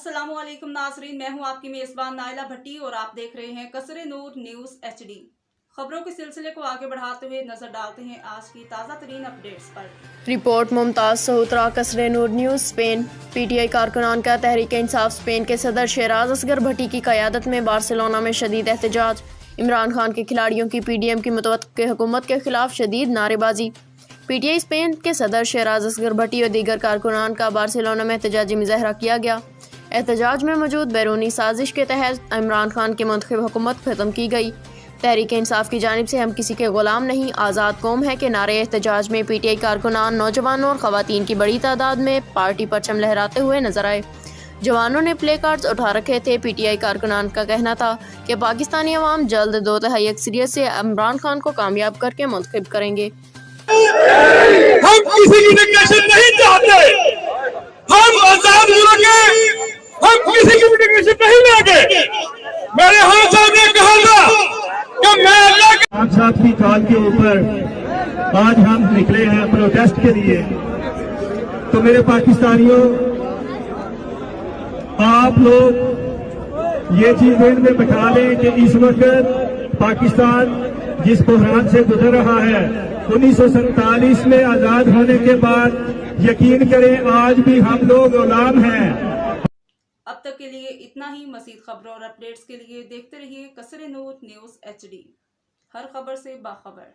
अस्सलाम वालेकुम नाज़रीन, मैं हूं आपकी मेज़बान नाइला भट्टी और आप देख रहे हैं कसरे नूर न्यूज़ HD। खबरों के सिलसिले को आगे बढ़ाते हुए नजर डालते हैं आज की ताज़ा तरीन अपडेट्स पर। रिपोर्ट मुमताज सहुतरा, कसरे नूर न्यूज़, स्पेन। PTI कारकुनान का तहरीक इंसाफ स्पेन के सदर शेराज असगर भट्टी की क़यादत में बार्सिलोना में शदीद एहतजाज। इमरान खान के खिलाड़ियों की PDM की मुतवक्किल हुकूमत के खिलाफ शदीद नारेबाजी। PTI स्पेन के सदर शेराज असगर भट्टी और दीगर कारकुनान का बार्सिलोना में एहतजाजी मुजाहरा किया गया। एहतजाज में मौजूद बैरूनी साजिश के तहत इमरान खान की मुंतखब हुकूमत ख़त्म की गई। तहरीक इंसाफ की जानिब से हम किसी के ग़ुलाम नहीं, आज़ाद कौम है के नारे एहतजाज में PTI कारकुनान, नौजवानों और ख़वातीन की बड़ी तादाद में पार्टी परचम लहराते हुए नजर आए। जवानों ने प्ले कार्ड्स उठा रखे थे। PTI कारकुनान का कहना था कि पाकिस्तानी अवाम जल्द 2/3 अक्सरियत से इमरान खान को कामयाब करके मुंतखब करेंगे। हम किसी की डिक्टेशन नहीं चाहते, हम आजाद मुल्क हैं, हम किसी की डिक्टेशन नहीं लेंगे। मेरे हाथ सामने कहा था कि मैं अल्लाह के 5-7 की कॉल के ऊपर आज हम निकले हैं प्रोटेस्ट के लिए। तो मेरे पाकिस्तानियों, आप लोग ये चीज ध्यान में बैठा लें कि इस वक्त पाकिस्तान जिस बहरान से गुजर रहा है, 1947 में आजाद होने के बाद यकीन करें आज भी हम लोग गुलाम हैं। अब तक के लिए इतना ही। मज़ीद खबरों और अपडेट्स के लिए देखते रहिए कसरे नूर न्यूज़ HD, हर खबर से बाखबर।